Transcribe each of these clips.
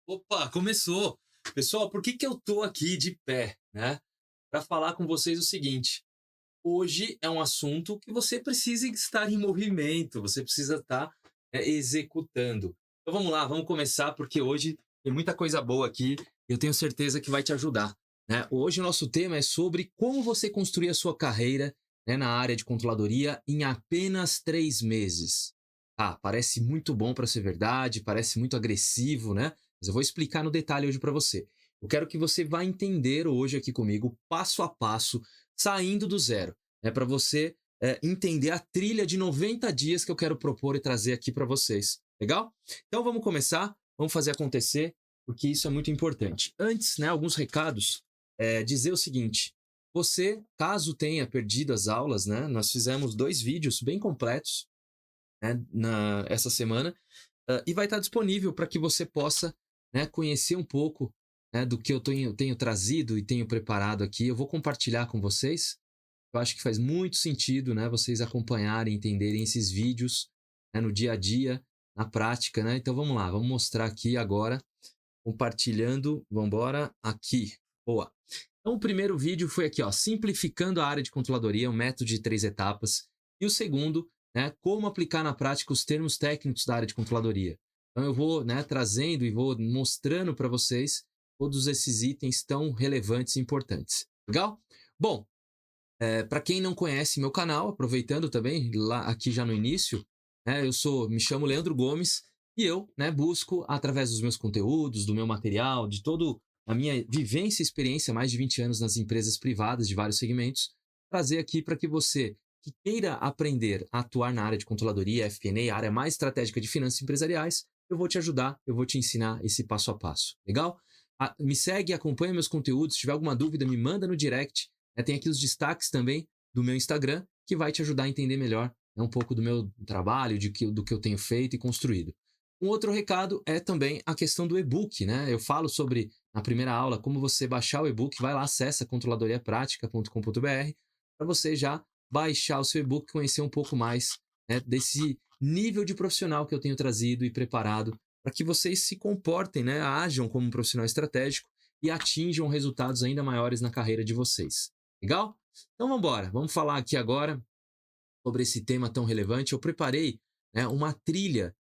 Opa, começou! Pessoal, por que que eu tô aqui de pé, né? Para falar com vocês o seguinte: hoje é um assunto que você precisa estar em movimento, você precisa estar, executando. Então vamos lá, vamos começar, porque hoje tem muita coisa boa aqui e eu tenho certeza que vai te ajudar, né? Hoje o nosso tema é sobre como você construir a sua carreira, né, na área de controladoria em apenas 3 meses. Ah, parece muito bom para ser verdade, parece muito agressivo, né? Mas eu vou explicar no detalhe hoje para você. Eu quero que você vá entender hoje aqui comigo, passo a passo, saindo do zero. É para você entender a trilha de 90 dias que eu quero propor e trazer aqui para vocês. Legal? Então vamos começar, vamos fazer acontecer, porque isso é muito importante. Antes, né, alguns recados. Dizer o seguinte: você, caso tenha perdido as aulas, né, nós fizemos 2 vídeos bem completos, né, essa semana, e vai estar disponível para que você possa, né, conhecer um pouco, né, do que eu tenho trazido e tenho preparado aqui. Eu vou compartilhar com vocês. Eu acho que faz muito sentido, né, vocês acompanharem, entenderem esses vídeos, né, no dia a dia, na prática, né? Então vamos lá, vamos mostrar aqui agora, compartilhando, vamos embora, aqui. Boa. Então o primeiro vídeo foi aqui, ó, simplificando a área de controladoria, um método de 3 etapas. E o segundo, né, como aplicar na prática os termos técnicos da área de controladoria. Então eu vou, né, trazendo e vou mostrando para vocês todos esses itens tão relevantes e importantes. Legal? Bom, para quem não conhece meu canal, aproveitando também, lá aqui já no início, né, me chamo Leandro Gomes e eu, né, busco, através dos meus conteúdos, do meu material, de toda a minha vivência e experiência, mais de 20 anos nas empresas privadas de vários segmentos, trazer aqui para que você que queira aprender a atuar na área de controladoria, FP&A, a área mais estratégica de finanças empresariais, eu vou te ajudar, eu vou te ensinar esse passo a passo. Legal? Me segue, acompanha meus conteúdos. Se tiver alguma dúvida, me manda no direct. Tem aqui os destaques também do meu Instagram, que vai te ajudar a entender melhor, né, um pouco do meu trabalho, do que eu tenho feito e construído. Um outro recado é também a questão do e-book, né? Eu falo sobre, na primeira aula, como você baixar o e-book. Vai lá, acessa controladoriapratica.com.br para você já baixar o seu e-book e conhecer um pouco mais, né, desse nível de profissional que eu tenho trazido e preparado para que vocês se comportem, né, ajam como um profissional estratégico e atinjam resultados ainda maiores na carreira de vocês. Legal? Então vamos embora. Vamos falar aqui agora sobre esse tema tão relevante. Eu preparei, né, uma trilha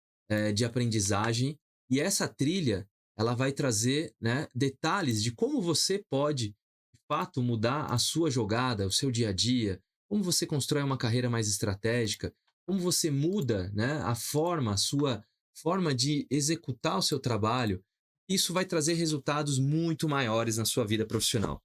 de aprendizagem e essa trilha ela vai trazer, né, detalhes de como você pode, de fato, mudar a sua jogada, o seu dia a dia, como você constrói uma carreira mais estratégica, como você muda, né, a sua forma de executar o seu trabalho. Isso vai trazer resultados muito maiores na sua vida profissional.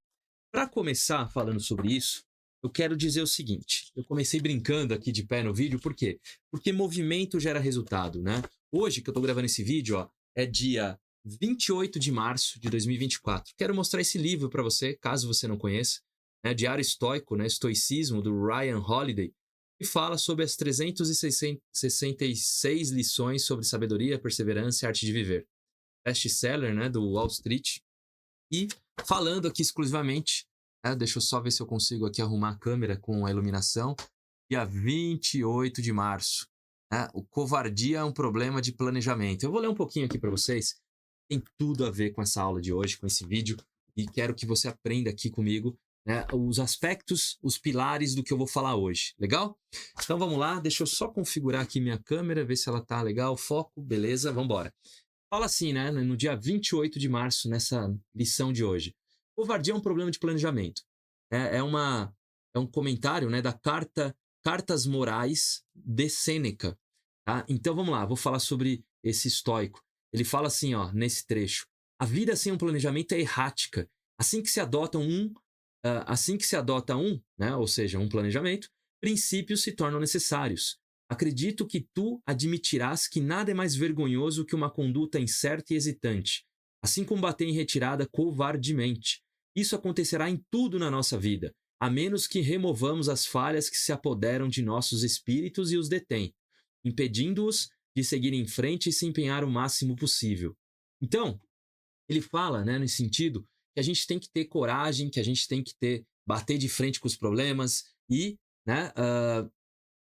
Para começar falando sobre isso, eu quero dizer o seguinte: eu comecei brincando aqui de pé no vídeo, por quê? Porque movimento gera resultado, né? Hoje que eu estou gravando esse vídeo, ó, é dia 28 de março de 2024. Quero mostrar esse livro para você, caso você não conheça, né? Diário Estoico, né? Estoicismo, do Ryan Holiday, que fala sobre as 366 lições sobre sabedoria, perseverança e arte de viver. Best-seller, né, do Wall Street. E falando aqui exclusivamente, né, deixa eu só ver se eu consigo aqui arrumar a câmera com a iluminação, dia 28 de março. Né, o covardia é um problema de planejamento. Eu vou ler um pouquinho aqui para vocês, tem tudo a ver com essa aula de hoje, com esse vídeo, e quero que você aprenda aqui comigo, né, os aspectos, os pilares do que eu vou falar hoje, legal? Então vamos lá, deixa eu só configurar aqui minha câmera, ver se ela tá legal, foco, beleza, vamos embora. Fala assim, né, no dia 28 de março, nessa lição de hoje. Covardia é um problema de planejamento. É um comentário, né, da Cartas Morais de Sêneca. Tá? Então vamos lá, vou falar sobre esse estoico. Ele fala assim, ó, nesse trecho: a vida sem um planejamento é errática. Assim que se adota um, né, ou seja, um planejamento, princípios se tornam necessários. Acredito que tu admitirás que nada é mais vergonhoso que uma conduta incerta e hesitante, assim como bater em retirada covardemente. Isso acontecerá em tudo na nossa vida, a menos que removamos as falhas que se apoderam de nossos espíritos e os detêm, impedindo-os de seguir em frente e se empenhar o máximo possível. Então, ele fala, né, nesse sentido, que a gente tem que ter coragem, que a gente tem que bater de frente com os problemas e, né,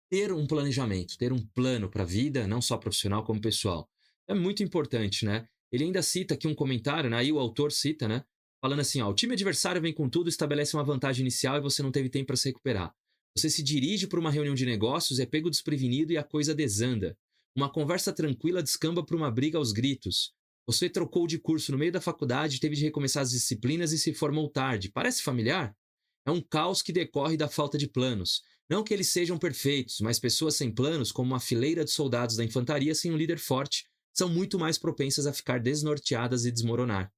ter um planejamento, ter um plano para a vida, não só profissional como pessoal. É muito importante, né? ele ainda cita aqui um comentário, né? Aí o autor cita, né? Falando assim, ó, o time adversário vem com tudo, estabelece uma vantagem inicial e você não teve tempo para se recuperar. Você se dirige para uma reunião de negócios, é pego desprevenido e a coisa desanda. Uma conversa tranquila descamba para uma briga aos gritos. Você trocou de curso no meio da faculdade, teve de recomeçar as disciplinas e se formou tarde. Parece familiar? É um caos que decorre da falta de planos. Não que eles sejam perfeitos, mas pessoas sem planos, como uma fileira de soldados da infantaria sem um líder forte, são muito mais propensas a ficar desnorteadas e desmoronar.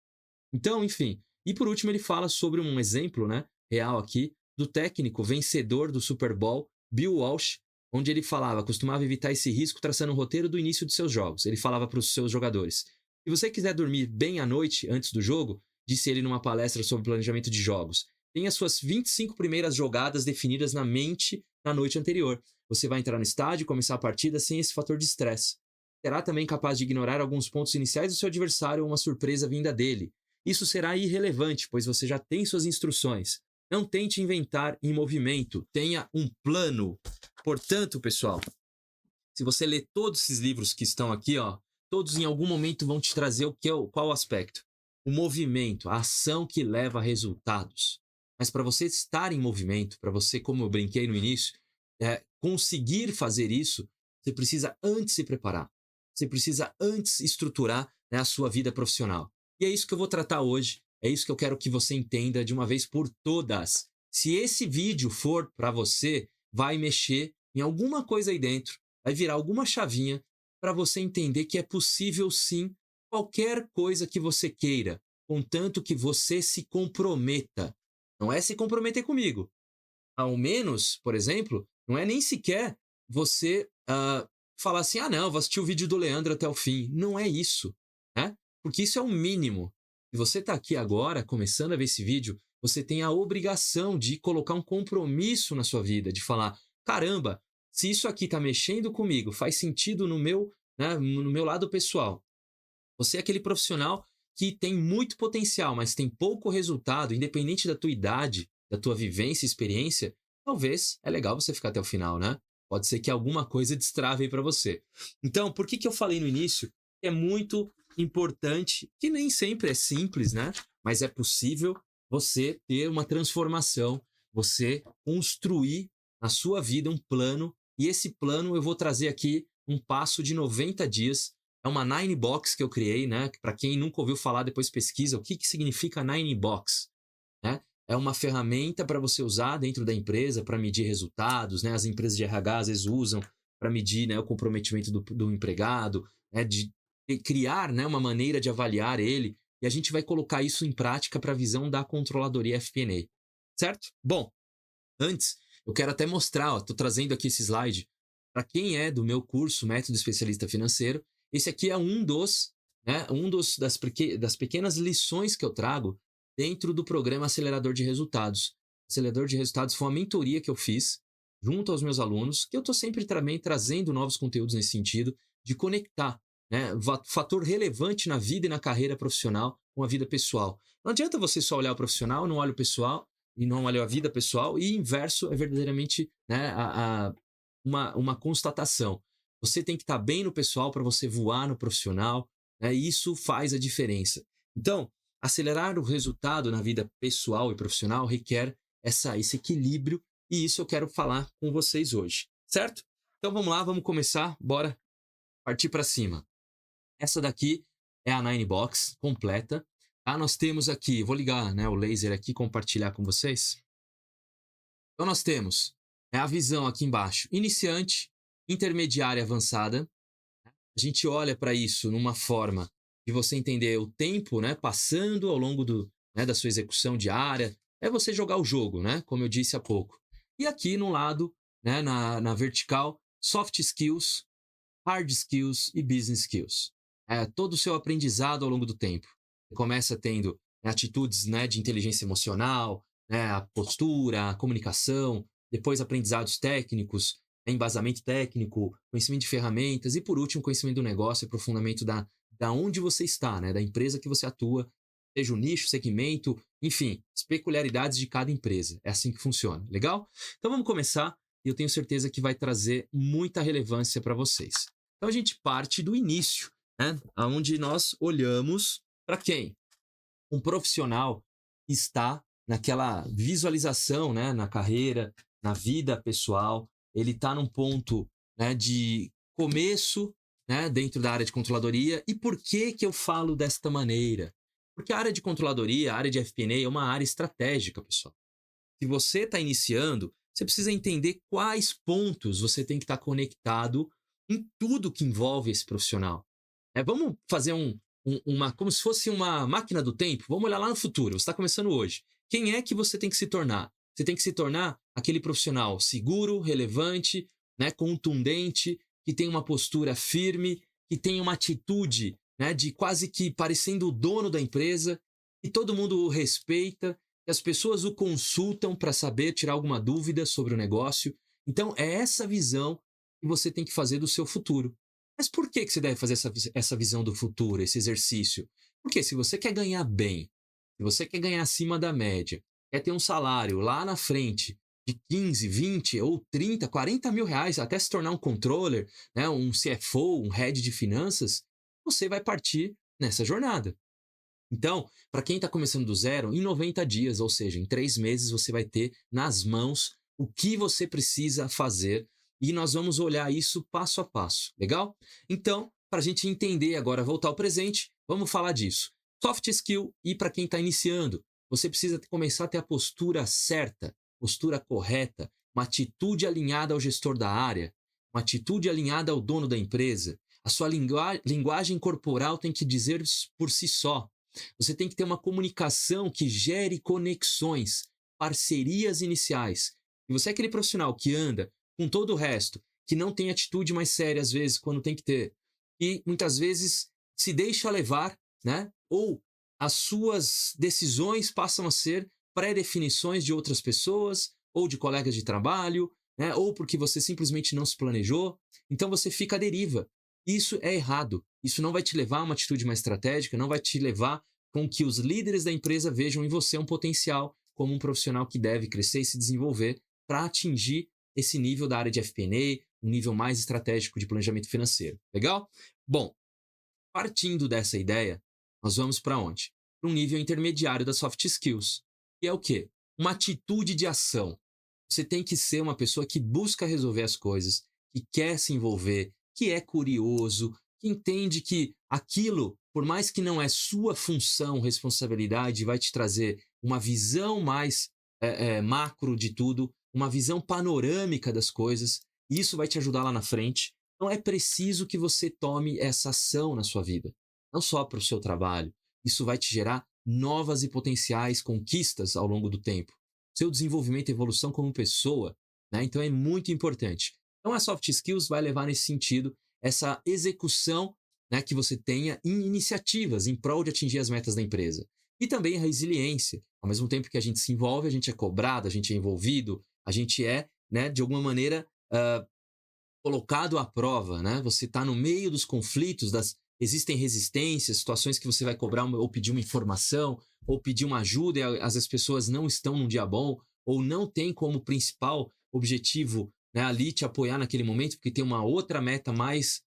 Então, enfim. E por último, ele fala sobre um exemplo, né, real aqui, do técnico vencedor do Super Bowl, Bill Walsh, onde ele costumava evitar esse risco traçando o roteiro do início de seus jogos. Ele falava para os seus jogadores: se você quiser dormir bem à noite antes do jogo, disse ele numa palestra sobre planejamento de jogos, tenha suas 25 primeiras jogadas definidas na mente na noite anterior. Você vai entrar no estádio e começar a partida sem esse fator de estresse. Será também capaz de ignorar alguns pontos iniciais do seu adversário ou uma surpresa vinda dele. Isso será irrelevante, pois você já tem suas instruções. Não tente inventar em movimento, tenha um plano. Portanto, pessoal, se você ler todos esses livros que estão aqui, ó, todos em algum momento vão te trazer qual aspecto? O movimento, a ação que leva a resultados. Mas para você estar em movimento, para você, como eu brinquei no início, conseguir fazer isso, você precisa antes se preparar. Você precisa antes estruturar, né, a sua vida profissional. E é isso que eu vou tratar hoje. É isso que eu quero que você entenda de uma vez por todas. Se esse vídeo for para você, vai mexer em alguma coisa aí dentro, vai virar alguma chavinha para você entender que é possível sim qualquer coisa que você queira, contanto que você se comprometa. Não é se comprometer comigo. Ao menos, por exemplo, não é nem sequer você falar assim, não, vou assistir o vídeo do Leandro até o fim. Não é isso, né? Porque isso é o mínimo. Se você está aqui agora, começando a ver esse vídeo, você tem a obrigação de colocar um compromisso na sua vida, de falar, caramba, se isso aqui está mexendo comigo, faz sentido no meu, né, no meu lado pessoal. Você é aquele profissional que tem muito potencial, mas tem pouco resultado, independente da tua idade, da tua vivência e experiência, talvez é legal você ficar até o final, né? Pode ser que alguma coisa destrave aí para você. Então, por que eu falei no início que é muito importante, que nem sempre é simples, né? Mas é possível você ter uma transformação, você construir na sua vida um plano, e esse plano eu vou trazer aqui um passo de 90 dias. É uma Nine Box que eu criei, né? Para quem nunca ouviu falar, depois pesquisa o que significa Nine Box, né? É uma ferramenta para você usar dentro da empresa para medir resultados, né? As empresas de RH às vezes usam para medir, né, o comprometimento do empregado, né, de criar, né, uma maneira de avaliar ele, e a gente vai colocar isso em prática para a visão da controladoria FP&A, certo? Bom, antes, eu quero até mostrar, estou trazendo aqui esse slide, para quem é do meu curso Método Especialista Financeiro, esse aqui é das pequenas lições que eu trago dentro do programa Acelerador de Resultados. Acelerador de Resultados foi uma mentoria que eu fiz junto aos meus alunos, que eu estou sempre também trazendo novos conteúdos nesse sentido, de conectar, né, fator relevante na vida e na carreira profissional com a vida pessoal. Não adianta você só olhar o profissional, não olha o pessoal, e não olha a vida pessoal, e inverso é verdadeiramente, né, uma constatação. Você tem que estar bem no pessoal para você voar no profissional, né, e isso faz a diferença. Então, acelerar o resultado na vida pessoal e profissional requer esse equilíbrio, e isso eu quero falar com vocês hoje, certo? Então vamos lá, vamos começar, bora partir para cima. Essa daqui é a Nine Box completa. Nós temos aqui, vou ligar, né, o laser aqui e compartilhar com vocês. Então nós temos a visão aqui embaixo, iniciante, intermediária e avançada. A gente olha para isso numa forma de você entender o tempo, né, passando ao longo da sua execução diária. É você jogar o jogo, né, como eu disse há pouco. E aqui no lado, né, na vertical, soft skills, hard skills e business skills. Todo o seu aprendizado ao longo do tempo. Você começa tendo, né, atitudes, né, de inteligência emocional, né, a postura, a comunicação, depois aprendizados técnicos, embasamento técnico, conhecimento de ferramentas e, por último, conhecimento do negócio e aprofundamento da onde você está, né, da empresa que você atua, seja o nicho, segmento, enfim, as peculiaridades de cada empresa. É assim que funciona. Legal? Então vamos começar e eu tenho certeza que vai trazer muita relevância para vocês. Então a gente parte do início. né? Onde nós olhamos para quem? Um profissional está naquela visualização, né, na carreira, na vida pessoal, ele está num ponto, né, de começo, né, dentro da área de controladoria. E por que que eu falo desta maneira? Porque a área de controladoria, a área de FP&A é uma área estratégica, pessoal. Se você está iniciando, você precisa entender quais pontos você tem que estar conectado em tudo que envolve esse profissional. Vamos fazer uma, como se fosse uma máquina do tempo. Vamos olhar lá no futuro. Você está começando hoje. Quem é que você tem que se tornar? Você tem que se tornar aquele profissional seguro, relevante, né, contundente, que tem uma postura firme, que tem uma atitude, né, de quase que parecendo o dono da empresa, e todo mundo o respeita, e as pessoas o consultam para saber, tirar alguma dúvida sobre o negócio. Então, é essa visão que você tem que fazer do seu futuro. Mas por que que você deve fazer essa visão do futuro, esse exercício? Porque se você quer ganhar bem, se você quer ganhar acima da média, quer ter um salário lá na frente de 15, 20 ou 30, 40 mil reais, até se tornar um controller, né, um CFO, um head de finanças, você vai partir nessa jornada. Então, para quem está começando do zero, em 90 dias, ou seja, em 3 meses, você vai ter nas mãos o que você precisa fazer e nós vamos olhar isso passo a passo, legal? Então, para a gente entender agora, voltar ao presente, vamos falar disso. Soft skill e para quem está iniciando, você precisa começar a ter a postura certa, postura correta, uma atitude alinhada ao gestor da área, uma atitude alinhada ao dono da empresa. A sua linguagem corporal tem que dizer por si só. Você tem que ter uma comunicação que gere conexões, parcerias iniciais. E você é aquele profissional que anda com todo o resto, que não tem atitude mais séria às vezes quando tem que ter, e muitas vezes se deixa levar, né? Ou as suas decisões passam a ser pré-definições de outras pessoas ou de colegas de trabalho, né? Ou porque você simplesmente não se planejou. Então você fica à deriva. Isso é errado. Isso não vai te levar a uma atitude mais estratégica, não vai te levar com que os líderes da empresa vejam em você um potencial como um profissional que deve crescer e se desenvolver para atingir esse nível da área de FP&A, um nível mais estratégico de planejamento financeiro. Legal? Bom, partindo dessa ideia, nós vamos para onde? Para um nível intermediário das soft skills, que é o quê? Uma atitude de ação. Você tem que ser uma pessoa que busca resolver as coisas, que quer se envolver, que é curioso, que entende que aquilo, por mais que não é sua função, responsabilidade, vai te trazer uma visão mais macro de tudo, uma visão panorâmica das coisas, e isso vai te ajudar lá na frente. Então é preciso que você tome essa ação na sua vida, não só para o seu trabalho. Isso vai te gerar novas e potenciais conquistas ao longo do tempo. Seu desenvolvimento e evolução como pessoa, né? Então é muito importante. Então a soft skills vai levar nesse sentido essa execução, né, que você tenha em iniciativas em prol de atingir as metas da empresa. E também a resiliência. Ao mesmo tempo que a gente se envolve, a gente é cobrado, a gente é envolvido, a gente é, né, de alguma maneira, colocado à prova, né? Você está no meio dos conflitos, existem resistências, situações que você vai cobrar ou pedir uma informação, ou pedir uma ajuda e às vezes as pessoas não estão num dia bom, ou não tem como principal objetivo, né, ali te apoiar naquele momento, porque tem uma outra meta mais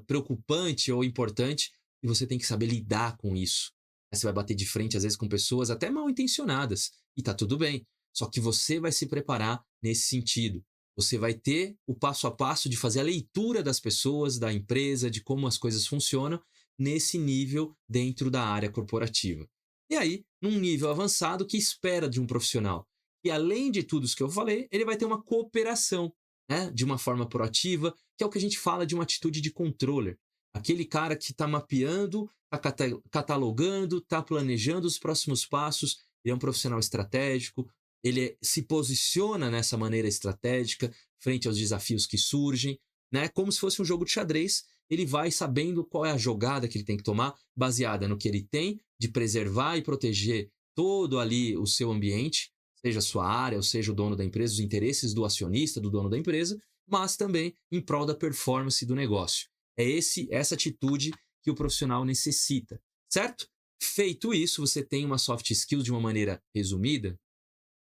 preocupante ou importante, e você tem que saber lidar com isso. Você vai bater de frente, às vezes, com pessoas até mal intencionadas, e tá tudo bem. Só que você vai se preparar nesse sentido. Você vai ter o passo a passo de fazer a leitura das pessoas, da empresa, de como as coisas funcionam, nesse nível dentro da área corporativa. E aí, num nível avançado, que espera de um profissional? E além de tudo isso que eu falei, ele vai ter uma cooperação, né, de uma forma proativa, que é o que a gente fala de uma atitude de controller. Aquele cara que está mapeando, está catalogando, está planejando os próximos passos, ele é um profissional estratégico, ele se posiciona nessa maneira estratégica frente aos desafios que surgem, né? Como se fosse um jogo de xadrez, ele vai sabendo qual é a jogada que ele tem que tomar, baseada no que ele tem de preservar e proteger todo ali o seu ambiente, seja a sua área, ou seja o dono da empresa, os interesses do acionista, do dono da empresa, mas também em prol da performance do negócio. É essa atitude que o profissional necessita, certo? Feito isso, você tem uma soft skill de uma maneira resumida,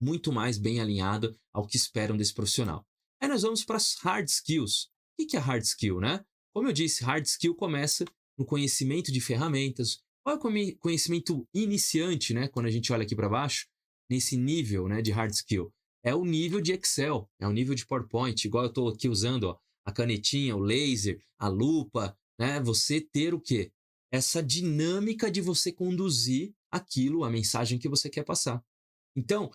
muito mais bem alinhada ao que esperam desse profissional. Aí nós vamos para as hard skills. O que é hard skill, né? Como eu disse, hard skill começa no conhecimento de ferramentas. Qual é o conhecimento iniciante, né? Quando a gente olha aqui para baixo, nesse nível, né, de hard skill. É o nível de Excel, é o nível de PowerPoint, igual eu estou aqui usando, ó, a canetinha, o laser, a lupa, né? Você ter o quê? Essa dinâmica de você conduzir aquilo, a mensagem que você quer passar. Então,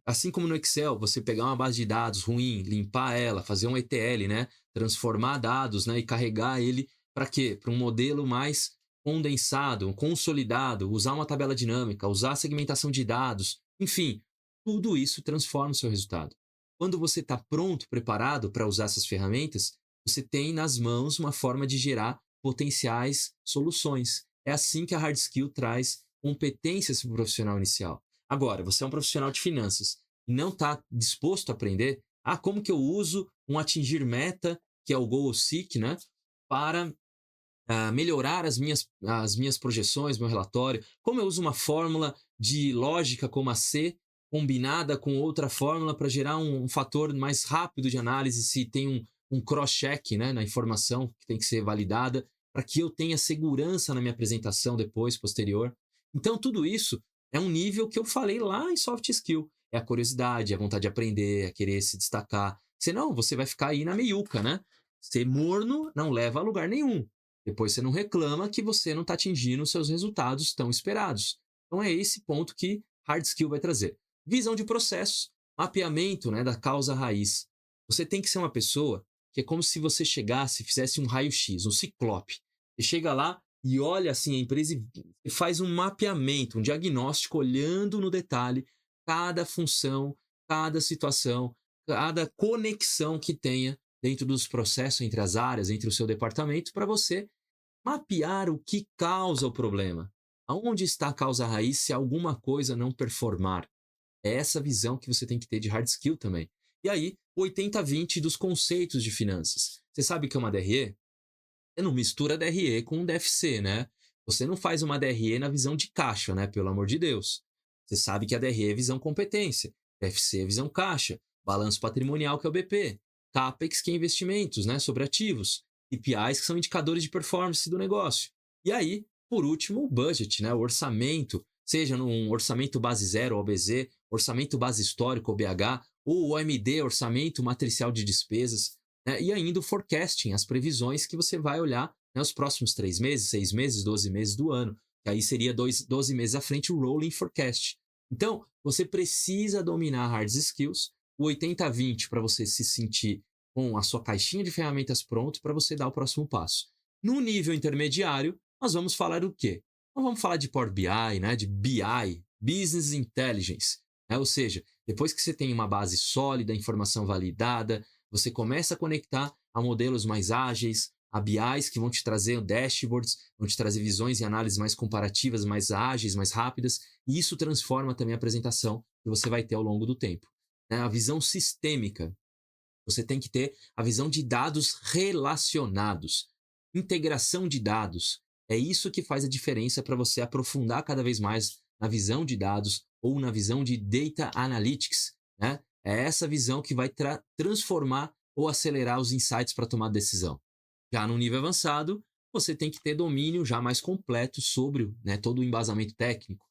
assim como no Excel, você pegar uma base de dados ruim, limpar ela, fazer um ETL, né? Transformar dados, né? E carregar ele para quê? Para um modelo mais condensado, consolidado, usar uma tabela dinâmica, usar a segmentação de dados, enfim, tudo isso transforma o seu resultado. Quando você está pronto, preparado para usar essas ferramentas, você tem nas mãos uma forma de gerar potenciais soluções. É assim que a hard skill traz competências para o profissional inicial. Agora, você é um profissional de finanças e não está disposto a aprender, como que eu uso um atingir meta, que é o goal seek, né, para melhorar as minhas projeções, meu relatório, como eu uso uma fórmula de lógica como a C, combinada com outra fórmula para gerar um fator mais rápido de análise, se tem um cross-check, né, na informação que tem que ser validada, para que eu tenha segurança na minha apresentação depois, posterior. Então, tudo isso é um nível que eu falei lá em soft skill. É a curiosidade, é a vontade de aprender, é querer se destacar. Senão, você vai ficar aí na meiuca, né? Ser morno não leva a lugar nenhum. Depois você não reclama que você não está atingindo os seus resultados tão esperados. Então é esse ponto que hard skill vai trazer. Visão de processos, mapeamento, né, da causa raiz. Você tem que ser uma pessoa que é como se você chegasse e fizesse um raio-x, um ciclope. Você chega lá e olha assim a empresa e faz um mapeamento, um diagnóstico, olhando no detalhe cada função, cada situação, cada conexão que tenha dentro dos processos entre as áreas, entre o seu departamento, para você mapear o que causa o problema. Aonde está a causa raiz se alguma coisa não performar? É essa visão que você tem que ter de hard skill também. E aí, o 80-20 dos conceitos de finanças. Você sabe o que é uma DRE? Você não mistura DRE com um DFC, né? Você não faz uma DRE na visão de caixa, né? Pelo amor de Deus. Você sabe que a DRE é visão competência, DFC é visão caixa, balanço patrimonial, que é o BP, CAPEX, que é investimentos, né? Sobre ativos, KPIs, que são indicadores de performance do negócio. E aí, por último, o budget, né? O orçamento, seja num orçamento base zero, OBZ, orçamento base histórico, OBH, ou o OMD, orçamento matricial de despesas, né? E ainda o forecasting, as previsões que você vai olhar, né, os próximos 3 meses, 6 meses, 12 meses do ano. Que aí seria 12 meses à frente o rolling forecast. Então, você precisa dominar hard skills, o 80-20 para você se sentir com a sua caixinha de ferramentas pronto para você dar o próximo passo. No nível intermediário, nós vamos falar o quê? Nós vamos falar de Power BI, né, de BI, Business Intelligence. Né? Ou seja, depois que você tem uma base sólida, informação validada, você começa a conectar a modelos mais ágeis, a BIs que vão te trazer dashboards, vão te trazer visões e análises mais comparativas, mais ágeis, mais rápidas, e isso transforma também a apresentação que você vai ter ao longo do tempo. Né? A visão sistêmica. Você tem que ter a visão de dados relacionados, integração de dados. É isso que faz a diferença para você aprofundar cada vez mais na visão de dados ou na visão de data analytics. Né? É essa visão que vai transformar ou acelerar os insights para tomar decisão. Já no nível avançado, você tem que ter domínio já mais completo sobre, né, todo o embasamento técnico.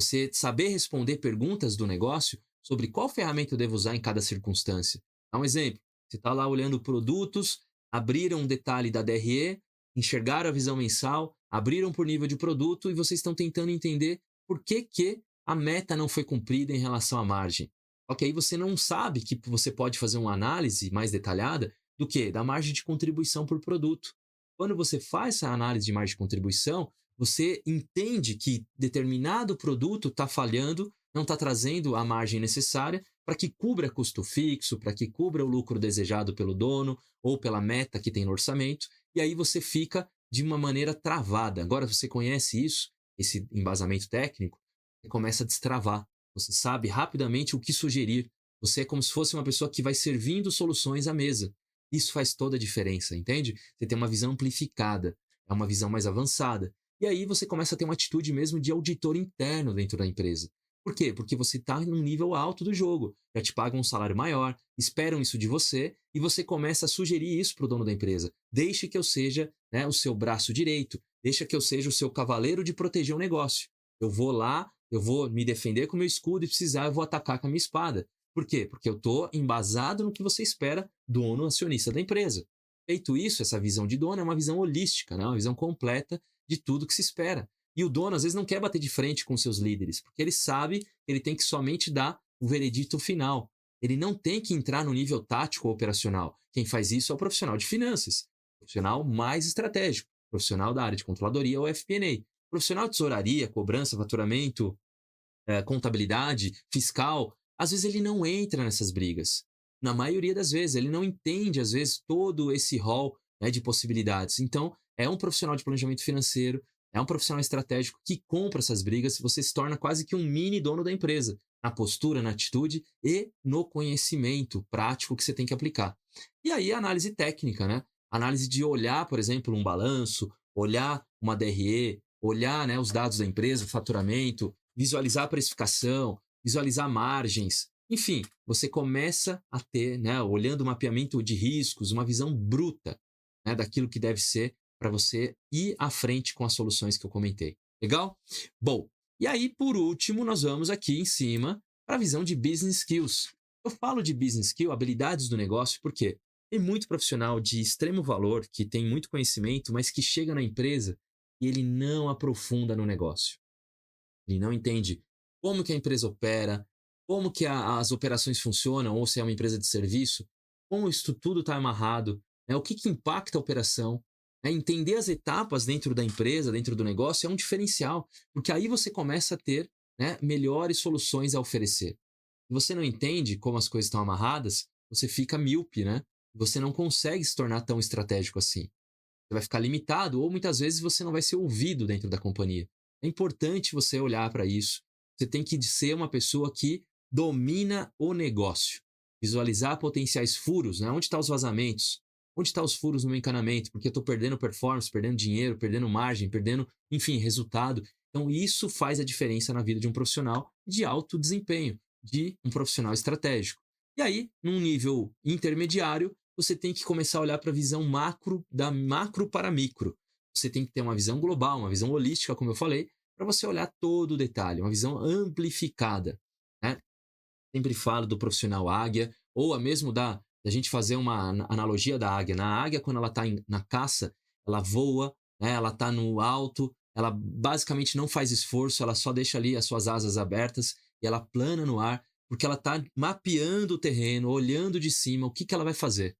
Você saber responder perguntas do negócio sobre qual ferramenta eu devo usar em cada circunstância. Dá um exemplo. Você está lá olhando produtos, abriram um detalhe da DRE, enxergaram a visão mensal, abriram por nível de produto e vocês estão tentando entender por que a meta não foi cumprida em relação à margem. Ok, você não sabe que você pode fazer uma análise mais detalhada do que? Da margem de contribuição por produto. Quando você faz essa análise de margem de contribuição, você entende que determinado produto está falhando, não está trazendo a margem necessária para que cubra custo fixo, para que cubra o lucro desejado pelo dono ou pela meta que tem no orçamento, e aí você fica de uma maneira travada. Agora você conhece isso, esse embasamento técnico, e começa a destravar. Você sabe rapidamente o que sugerir. Você é como se fosse uma pessoa que vai servindo soluções à mesa. Isso faz toda a diferença, entende? Você tem uma visão amplificada, é uma visão mais avançada. E aí você começa a ter uma atitude mesmo de auditor interno dentro da empresa. Por quê? Porque você está num nível alto do jogo, já te pagam um salário maior, esperam isso de você e você começa a sugerir isso para o dono da empresa. Deixe que eu seja, né, o seu braço direito, Deixa que eu seja o seu cavaleiro de proteger o negócio. Eu vou lá, eu vou me defender com o meu escudo e precisar, eu vou atacar com a minha espada. Por quê? Porque eu estou embasado no que você espera, dono acionista da empresa. Feito isso, essa visão de dono é uma visão holística, né? Uma visão completa de tudo que se espera. E o dono, às vezes, não quer bater de frente com seus líderes, porque ele sabe que ele tem que somente dar o veredito final. Ele não tem que entrar no nível tático ou operacional. Quem faz isso é o profissional de finanças, o profissional mais estratégico, o profissional da área de controladoria ou FP&A. Profissional de tesouraria, cobrança, faturamento, contabilidade, fiscal, às vezes ele não entra nessas brigas. Na maioria das vezes, ele não entende, às vezes, todo esse rol, né, de possibilidades. Então, é um profissional de planejamento financeiro, é um profissional estratégico que compra essas brigas, você se torna quase que um mini dono da empresa, na postura, na atitude e no conhecimento prático que você tem que aplicar. E aí a análise técnica, né? Análise de olhar, por exemplo, um balanço, olhar uma DRE, olhar, né, os dados da empresa, o faturamento, visualizar a precificação, visualizar margens. Enfim, você começa a ter, né, olhando o mapeamento de riscos, uma visão bruta, né, daquilo que deve ser para você ir à frente com as soluções que eu comentei. Legal? Bom, e aí, por último, nós vamos aqui em cima para a visão de business skills. Eu falo de business skill, habilidades do negócio, porque tem muito profissional de extremo valor, que tem muito conhecimento, mas que chega na empresa e ele não aprofunda no negócio. Ele não entende como que a empresa opera, como que as operações funcionam, ou se é uma empresa de serviço, como isso tudo está amarrado, né? O que, que impacta a operação. Né? Entender as etapas dentro da empresa, dentro do negócio, é um diferencial, porque aí você começa a ter, né, melhores soluções a oferecer. Se você não entende como as coisas estão amarradas, você fica míope, né? Você não consegue se tornar tão estratégico assim. Você vai ficar limitado ou muitas vezes você não vai ser ouvido dentro da companhia. É importante você olhar para isso. Você tem que ser uma pessoa que domina o negócio. Visualizar potenciais furos, né? Onde estão os vazamentos? Onde estão os furos no meu encanamento? Porque eu estou perdendo performance, perdendo dinheiro, perdendo margem, perdendo, enfim, resultado. Então, isso faz a diferença na vida de um profissional de alto desempenho, de um profissional estratégico. E aí, num nível intermediário, você tem que começar a olhar para a visão macro, da macro para micro. Você tem que ter uma visão global, uma visão holística, como eu falei, para você olhar todo o detalhe, uma visão amplificada. Né? Sempre falo do profissional águia, ou a mesmo da gente fazer uma analogia da águia. Na águia, quando ela está na caça, ela voa, né? Ela está no alto, ela basicamente não faz esforço, ela só deixa ali as suas asas abertas e ela plana no ar, porque ela está mapeando o terreno, olhando de cima, o que, que ela vai fazer.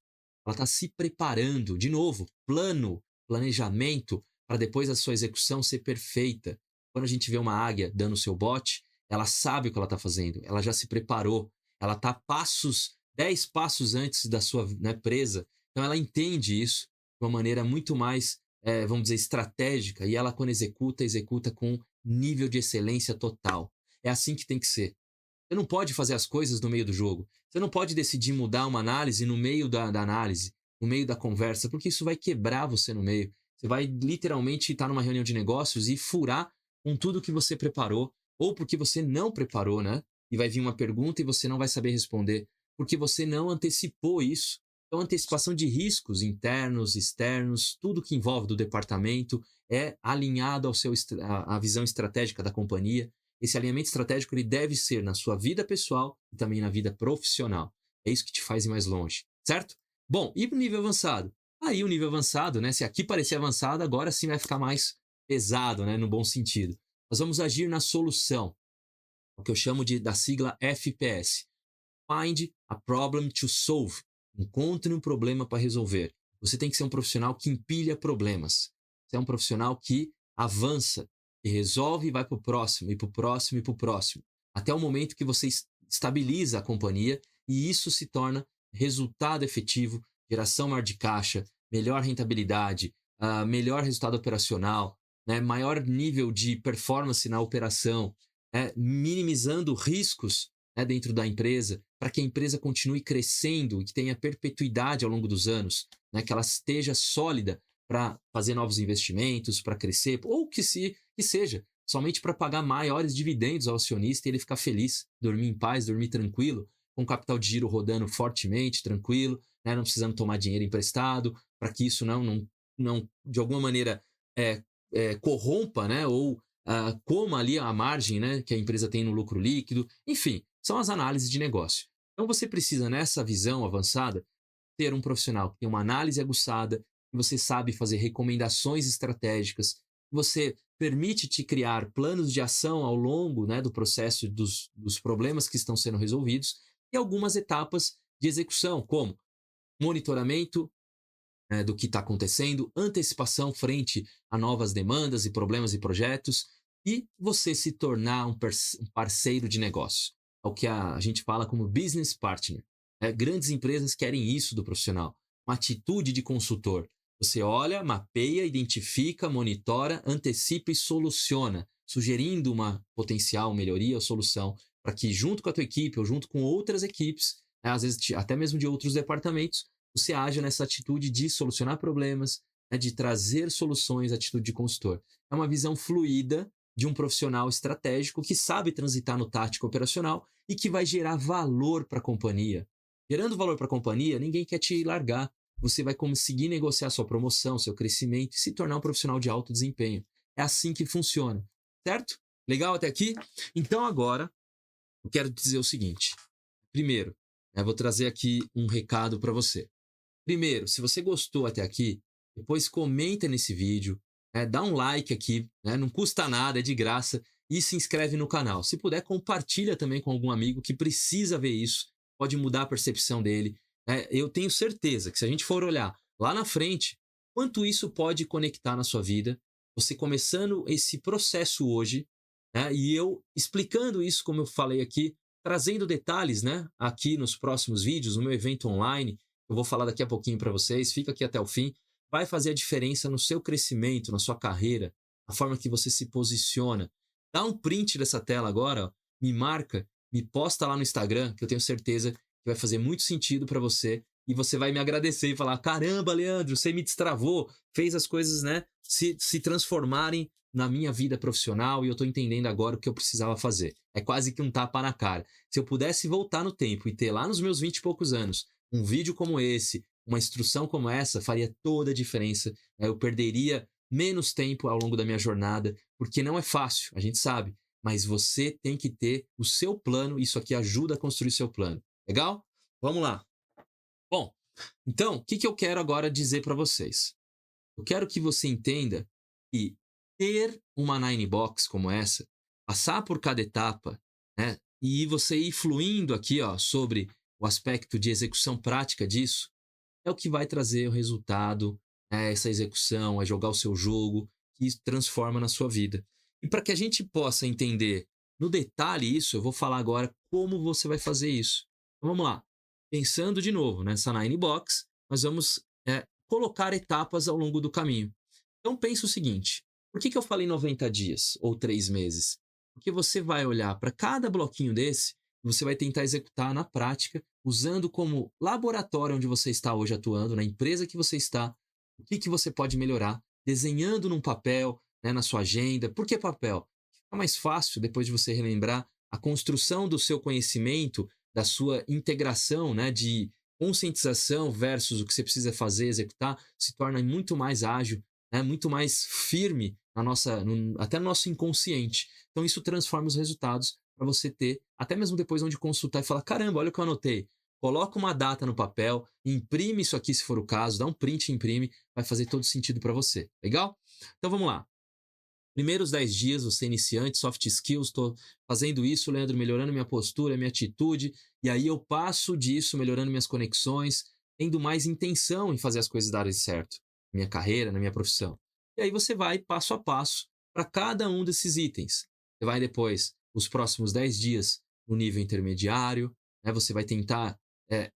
Ela está se preparando, de novo, plano, planejamento, para depois a sua execução ser perfeita. Quando a gente vê uma águia dando o seu bote, ela sabe o que ela está fazendo, ela já se preparou, ela está 10 passos antes da sua, né, presa. Então ela entende isso de uma maneira muito mais, vamos dizer, estratégica, e ela, quando executa, executa com nível de excelência total. É assim que tem que ser. Você não pode fazer as coisas no meio do jogo. Você não pode decidir mudar uma análise no meio da análise, no meio da conversa, porque isso vai quebrar você no meio. Você vai literalmente estar numa reunião de negócios e furar com tudo que você preparou, ou porque você não preparou, né? E vai vir uma pergunta e você não vai saber responder, porque você não antecipou isso. Então, antecipação de riscos internos, externos, tudo que envolve do departamento é alinhado ao à visão estratégica da companhia. Esse alinhamento estratégico ele deve ser na sua vida pessoal e também na vida profissional. É isso que te faz ir mais longe, certo? Bom, e para o nível avançado? Aí o nível avançado, né? Se aqui parecer avançado, agora sim vai ficar mais pesado, né? No bom sentido. Nós vamos agir na solução, o que eu chamo da sigla FPS. Find a problem to solve. Encontre um problema para resolver. Você tem que ser um profissional que empilha problemas. Você é um profissional que avança e resolve e vai para o próximo, e para o próximo, e para o próximo. Até o momento que você estabiliza a companhia e isso se torna resultado efetivo, geração maior de caixa, melhor rentabilidade, melhor resultado operacional, né, maior nível de performance na operação, né, minimizando riscos, né, dentro da empresa, para que a empresa continue crescendo e que tenha perpetuidade ao longo dos anos, né, que ela esteja sólida para fazer novos investimentos, para crescer, ou que seja, somente para pagar maiores dividendos ao acionista e ele ficar feliz, dormir em paz, dormir tranquilo, com o capital de giro rodando fortemente, tranquilo, né, não precisando tomar dinheiro emprestado, para que isso não de alguma maneira, corrompa, né, ou coma ali a margem, né, que a empresa tem no lucro líquido. Enfim, são as análises de negócio. Então você precisa, nessa visão avançada, ter um profissional que tem uma análise aguçada, que você sabe fazer recomendações estratégicas, que você permite te criar planos de ação ao longo, né, do processo dos problemas que estão sendo resolvidos e algumas etapas de execução, como monitoramento, do que está acontecendo, antecipação frente a novas demandas e problemas e projetos, e você se tornar um parceiro de negócio, é o que a gente fala como business partner. Grandes empresas querem isso do profissional, uma atitude de consultor. Você olha, mapeia, identifica, monitora, antecipa e soluciona, sugerindo uma potencial melhoria ou solução para que, junto com a tua equipe ou junto com outras equipes, às vezes até mesmo de outros departamentos, você age nessa atitude de solucionar problemas, né, de trazer soluções, atitude de consultor. É uma visão fluida de um profissional estratégico que sabe transitar no tático operacional e que vai gerar valor para a companhia. Gerando valor para a companhia, ninguém quer te largar. Você vai conseguir negociar sua promoção, seu crescimento e se tornar um profissional de alto desempenho. É assim que funciona, certo? Legal até aqui? Então agora, eu quero dizer o seguinte. Primeiro, eu vou trazer aqui um recado para você. Primeiro, se você gostou até aqui, depois comenta nesse vídeo, dá um like aqui, né, não custa nada, é de graça, e se inscreve no canal. Se puder, compartilha também com algum amigo que precisa ver isso, pode mudar a percepção dele. Eu tenho certeza que se a gente for olhar lá na frente, quanto isso pode conectar na sua vida, você começando esse processo hoje, né, e eu explicando isso, como eu falei aqui, trazendo detalhes, né, aqui nos próximos vídeos, no meu evento online, eu vou falar daqui a pouquinho para vocês, fica aqui até o fim, vai fazer a diferença no seu crescimento, na sua carreira, a forma que você se posiciona. Dá um print dessa tela agora, ó, me marca, me posta lá no Instagram, que eu tenho certeza que vai fazer muito sentido para você e você vai me agradecer e falar: caramba, Leandro, você me destravou, fez as coisas, né, se transformarem na minha vida profissional e eu estou entendendo agora o que eu precisava fazer. É quase que um tapa na cara. Se eu pudesse voltar no tempo e ter lá nos meus 20 e poucos anos um vídeo como esse, uma instrução como essa, faria toda a diferença. Eu perderia menos tempo ao longo da minha jornada, porque não é fácil, a gente sabe, mas você tem que ter o seu plano, isso aqui ajuda a construir o seu plano. Legal? Vamos lá. Bom, então, o que eu quero agora dizer para vocês? Eu quero que você entenda que ter uma Nine Box como essa, passar por cada etapa, né, e você ir fluindo aqui, ó, sobre o aspecto de execução prática disso, é o que vai trazer o resultado, essa execução, é jogar o seu jogo, que transforma na sua vida. E para que a gente possa entender no detalhe isso, eu vou falar agora como você vai fazer isso. Então vamos lá. Pensando de novo nessa Nine Box, nós vamos colocar etapas ao longo do caminho. Então pensa o seguinte, por que eu falei 90 dias ou 3 meses? Porque você vai olhar para cada bloquinho desse, você vai tentar executar na prática, usando como laboratório onde você está hoje atuando, na empresa que você está, o que você pode melhorar, desenhando num papel, né, na sua agenda. Por que papel? Fica mais fácil, depois de você relembrar, a construção do seu conhecimento, da sua integração, né, de conscientização versus o que você precisa fazer, executar, se torna muito mais ágil, né, muito mais firme até no nosso inconsciente. Então isso transforma os resultados para você ter, até mesmo depois onde consultar e falar: caramba, olha o que eu anotei. Coloca uma data no papel, imprime isso aqui se for o caso, dá um print e imprime, vai fazer todo sentido para você. Legal? Então vamos lá. Primeiros 10 dias, você iniciante, soft skills, estou fazendo isso, Leandro, melhorando minha postura, minha atitude, e aí eu passo disso, melhorando minhas conexões, tendo mais intenção em fazer as coisas darem certo, na minha carreira, na minha profissão. E aí você vai passo a passo para cada um desses itens. Você vai depois, os próximos 10 dias, no nível intermediário, né, você vai tentar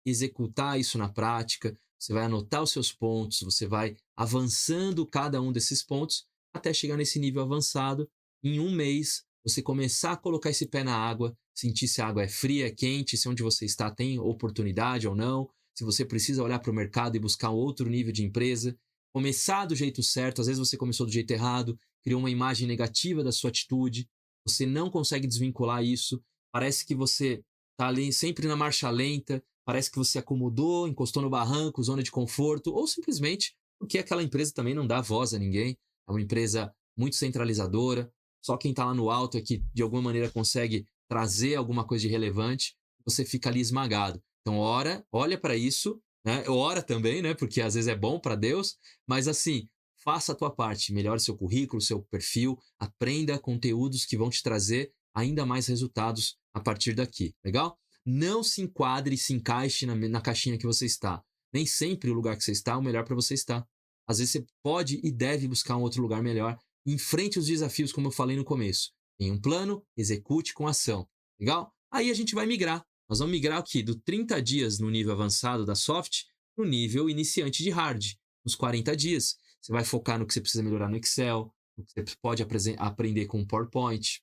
executar isso na prática, você vai anotar os seus pontos, você vai avançando cada um desses pontos, até chegar nesse nível avançado, em um mês, você começar a colocar esse pé na água, sentir se a água é fria, é quente, se onde você está tem oportunidade ou não, se você precisa olhar para o mercado e buscar um outro nível de empresa, começar do jeito certo, às vezes você começou do jeito errado, criou uma imagem negativa da sua atitude, você não consegue desvincular isso, parece que você está ali sempre na marcha lenta, parece que você acomodou, encostou no barranco, zona de conforto, ou simplesmente porque aquela empresa também não dá voz a ninguém, é uma empresa muito centralizadora. Só quem está lá no alto é que, de alguma maneira, consegue trazer alguma coisa de relevante. Você fica ali esmagado. Então, olha para isso, né? Ora também, né? Porque às vezes é bom para Deus, mas assim, faça a tua parte, melhore seu currículo, seu perfil, aprenda conteúdos que vão te trazer ainda mais resultados a partir daqui, legal? Não se enquadre, se encaixe na caixinha que você está. Nem sempre o lugar que você está é o melhor para você estar. Às vezes você pode e deve buscar um outro lugar melhor. Enfrente os desafios, como eu falei no começo. Tenha um plano, execute com ação. Legal? Aí a gente vai migrar. Nós vamos migrar aqui do 30 dias no nível avançado da soft para o nível iniciante de hard, nos 40 dias. Você vai focar no que você precisa melhorar no Excel, no que você pode aprender com o PowerPoint.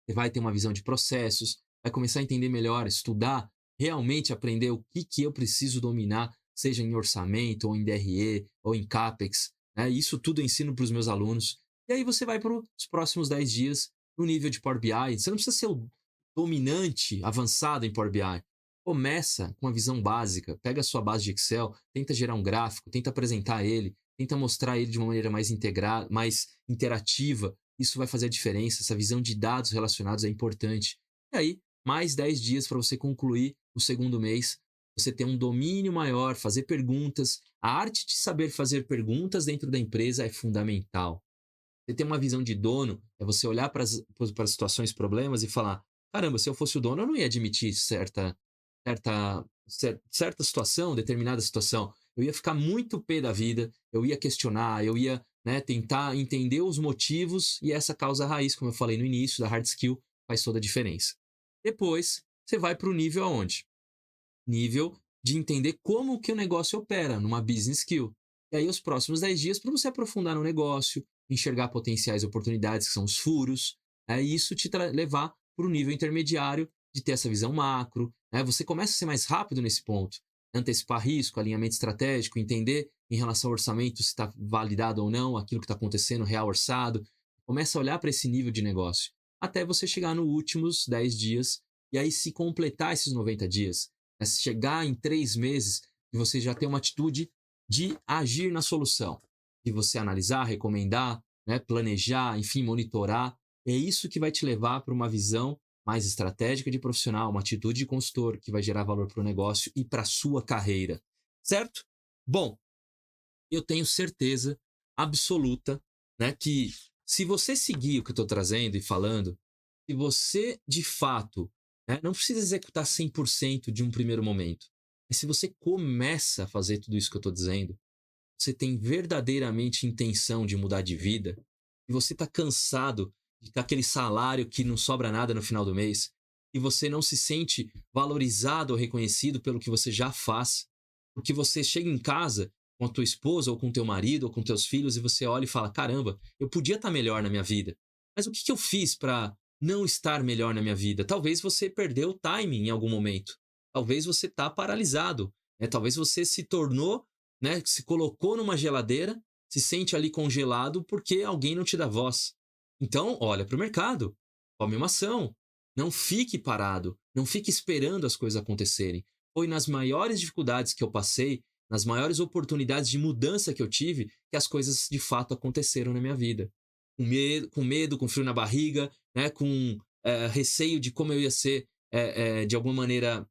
Você vai ter uma visão de processos, vai começar a entender melhor, estudar, realmente aprender o que eu preciso dominar, seja em orçamento, ou em DRE, ou em CAPEX. Né? Isso tudo eu ensino para os meus alunos. E aí você vai para os próximos 10 dias no nível de Power BI. Você não precisa ser o dominante, avançado em Power BI. Começa com uma visão básica, pega a sua base de Excel, tenta gerar um gráfico, tenta apresentar ele, tenta mostrar ele de uma maneira mais integrada, mais interativa. Isso vai fazer a diferença, essa visão de dados relacionados é importante. E aí, mais 10 dias para você concluir o segundo mês, você ter um domínio maior, fazer perguntas. A arte de saber fazer perguntas dentro da empresa é fundamental. Você ter uma visão de dono é você olhar para as situações, problemas e falar: caramba, se eu fosse o dono, eu não ia admitir certa situação, determinada situação. Eu ia ficar muito pé da vida, eu ia questionar, eu ia, né, tentar entender os motivos, e essa causa raiz, como eu falei no início, da hard skill, faz toda a diferença. Depois, você vai para o nível aonde? Nível de entender como que o negócio opera, numa business skill. E aí, os próximos 10 dias para você aprofundar no negócio, enxergar potenciais oportunidades, que são os furos, e isso te levar para o nível intermediário de ter essa visão macro. Né? Você começa a ser mais rápido nesse ponto, antecipar risco, alinhamento estratégico, entender em relação ao orçamento se está validado ou não aquilo que está acontecendo, real orçado. Começa a olhar para esse nível de negócio, até você chegar nos últimos 10 dias, e aí se completar esses 90 dias, se chegar em 3 meses e você já ter uma atitude de agir na solução, de você analisar, recomendar, né, planejar, enfim, monitorar. É isso que vai te levar para uma visão mais estratégica de profissional, uma atitude de consultor que vai gerar valor para o negócio e para a sua carreira, certo? Bom, eu tenho certeza absoluta, né, que se você seguir o que eu estou trazendo e falando, se você de fato, né, não precisa executar 100% de um primeiro momento, mas se você começa a fazer tudo isso que eu estou dizendo, você tem verdadeiramente intenção de mudar de vida, e você está cansado de ter aquele salário que não sobra nada no final do mês, e você não se sente valorizado ou reconhecido pelo que você já faz, porque você chega em casa com a tua esposa, ou com teu marido, ou com teus filhos, e você olha e fala: caramba, eu podia estar melhor na minha vida, mas o que eu fiz para não estar melhor na minha vida? Talvez você perdeu o timing em algum momento, talvez você está paralisado, né? Talvez você se tornou, né, se colocou numa geladeira, se sente ali congelado porque alguém não te dá voz. Então, olha para o mercado, tome uma ação, não fique parado, não fique esperando as coisas acontecerem. Foi nas maiores dificuldades que eu passei, nas maiores oportunidades de mudança que eu tive, que as coisas de fato aconteceram na minha vida. Com medo, com frio na barriga, né, com receio de como eu ia ser, de alguma maneira,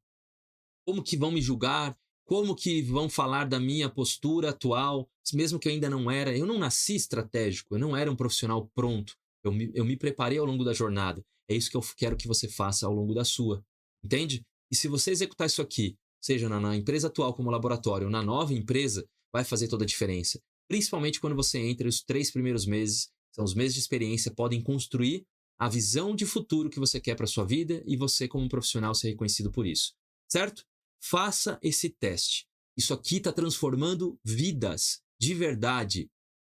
como que vão me julgar, como que vão falar da minha postura atual, mesmo que eu ainda não era. Eu não nasci estratégico, eu não era um profissional pronto. Eu me preparei ao longo da jornada. É isso que eu quero que você faça ao longo da sua. Entende? E se você executar isso aqui, seja na empresa atual como laboratório ou na nova empresa, vai fazer toda a diferença. Principalmente quando você entra os 3 primeiros meses, são os meses de experiência, podem construir a visão de futuro que você quer para sua vida, e você, como um profissional, ser reconhecido por isso. Certo? Faça esse teste. Isso aqui está transformando vidas de verdade.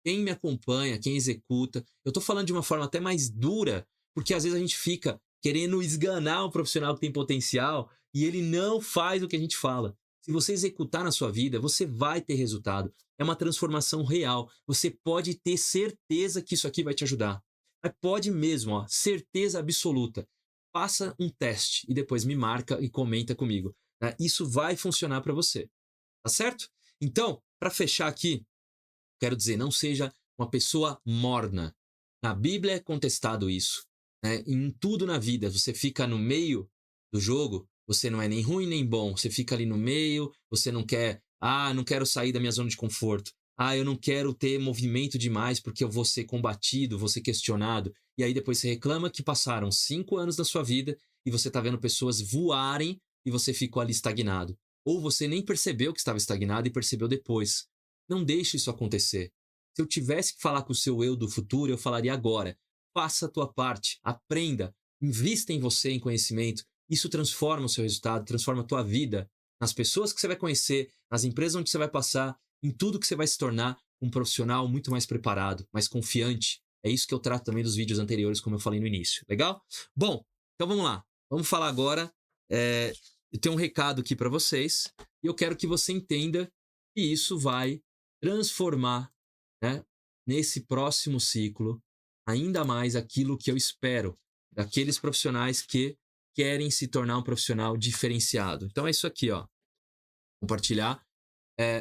Quem me acompanha, quem executa, eu estou falando de uma forma até mais dura, porque às vezes a gente fica querendo esganar um profissional que tem potencial e ele não faz o que a gente fala. Se você executar na sua vida, você vai ter resultado. É uma transformação real. Você pode ter certeza que isso aqui vai te ajudar. Mas pode mesmo, ó, certeza absoluta. Faça um teste e depois me marca e comenta comigo. Né? Isso vai funcionar para você. Tá certo? Então, para fechar aqui, quero dizer, não seja uma pessoa morna. Na Bíblia é contestado isso, né? Em tudo na vida, você fica no meio do jogo, você não é nem ruim nem bom, você fica ali no meio, você não quer, não quero sair da minha zona de conforto. Eu não quero ter movimento demais porque eu vou ser combatido, vou ser questionado. E aí depois você reclama que passaram 5 anos da sua vida e você tá vendo pessoas voarem e você ficou ali estagnado. Ou você nem percebeu que estava estagnado e percebeu depois. Não deixe isso acontecer. Se eu tivesse que falar com o seu eu do futuro, eu falaria agora. Faça a tua parte, aprenda, invista em você, em conhecimento. Isso transforma o seu resultado, transforma a tua vida, nas pessoas que você vai conhecer, nas empresas onde você vai passar, em tudo que você vai se tornar um profissional muito mais preparado, mais confiante. É isso que eu trato também dos vídeos anteriores, como eu falei no início. Legal? Bom, então vamos lá. Vamos falar agora. Eu tenho um recado aqui para vocês e eu quero que você entenda que isso vai transformar, né, nesse próximo ciclo ainda mais aquilo que eu espero daqueles profissionais que querem se tornar um profissional diferenciado. Então é isso aqui, ó. Compartilhar.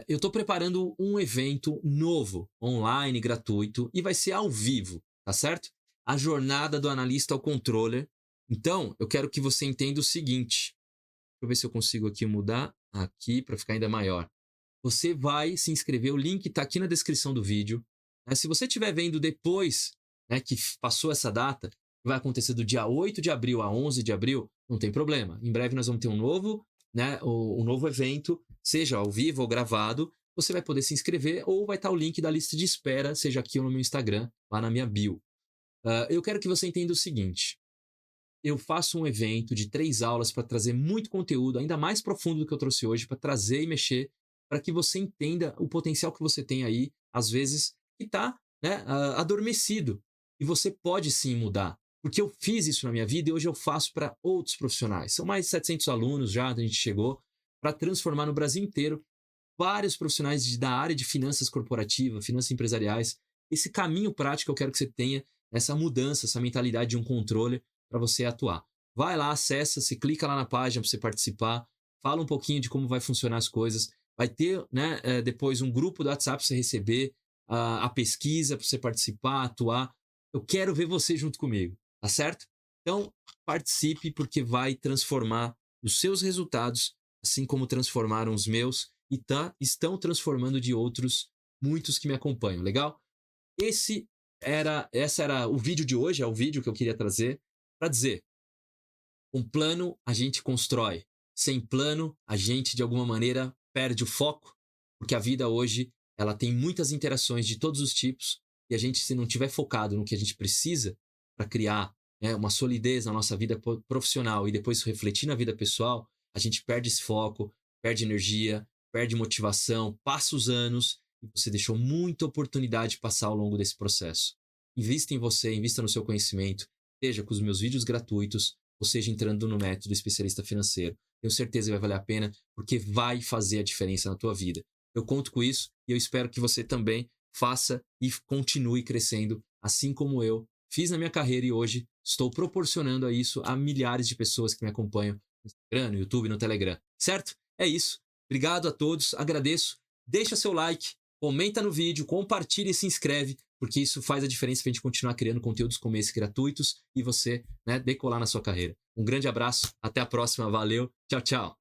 Eu estou preparando um evento novo, online, gratuito, e vai ser ao vivo, tá certo? A jornada do analista ao controller. Então, eu quero que você entenda o seguinte. Deixa eu ver se eu consigo aqui mudar aqui para ficar ainda maior. Você vai se inscrever, o link está aqui na descrição do vídeo. Se você estiver vendo depois, né, que passou essa data, vai acontecer do dia 8 de abril a 11 de abril, não tem problema. Em breve nós vamos ter um novo, né, um novo evento, seja ao vivo ou gravado. Você vai poder se inscrever ou vai estar o link da lista de espera, seja aqui ou no meu Instagram, lá na minha bio. Eu quero que você entenda o seguinte. Eu faço um evento de 3 aulas para trazer muito conteúdo, ainda mais profundo do que eu trouxe hoje, para trazer e mexer, para que você entenda o potencial que você tem aí, às vezes, que está, né, adormecido. E você pode sim mudar. Porque eu fiz isso na minha vida e hoje eu faço para outros profissionais. São mais de 700 alunos já, a gente chegou, para transformar no Brasil inteiro vários profissionais da área de finanças corporativas, finanças empresariais. Esse caminho prático eu quero que você tenha, essa mudança, essa mentalidade de um controle para você atuar. Vai lá, acessa, você clica lá na página para você participar, fala um pouquinho de como vai funcionar as coisas. Vai ter, né, depois um grupo do WhatsApp para você receber a pesquisa, para você participar, atuar. Eu quero ver você junto comigo, tá certo? Então, participe porque vai transformar os seus resultados, assim como transformaram os meus e estão transformando de outros, muitos que me acompanham, legal? Esse era o vídeo de hoje, é o vídeo que eu queria trazer para dizer, com plano a gente constrói, sem plano a gente de alguma maneira perde o foco, porque a vida hoje ela tem muitas interações de todos os tipos e a gente, se não tiver focado no que a gente precisa para criar, né, uma solidez na nossa vida profissional e depois refletir na vida pessoal, a gente perde esse foco, perde energia, perde motivação, passa os anos e você deixou muita oportunidade passar ao longo desse processo. Invista em você, invista no seu conhecimento, seja com os meus vídeos gratuitos, ou seja entrando no método especialista financeiro. Tenho certeza que vai valer a pena, porque vai fazer a diferença na tua vida. Eu conto com isso e eu espero que você também faça e continue crescendo, assim como eu fiz na minha carreira e hoje estou proporcionando isso a milhares de pessoas que me acompanham no Instagram, no YouTube, no Telegram. Certo? É isso. Obrigado a todos, agradeço. Deixa seu like, comenta no vídeo, compartilha e se inscreve, porque isso faz a diferença para a gente continuar criando conteúdos como esse gratuitos e você, né, decolar na sua carreira. Um grande abraço, até a próxima, valeu, tchau, tchau.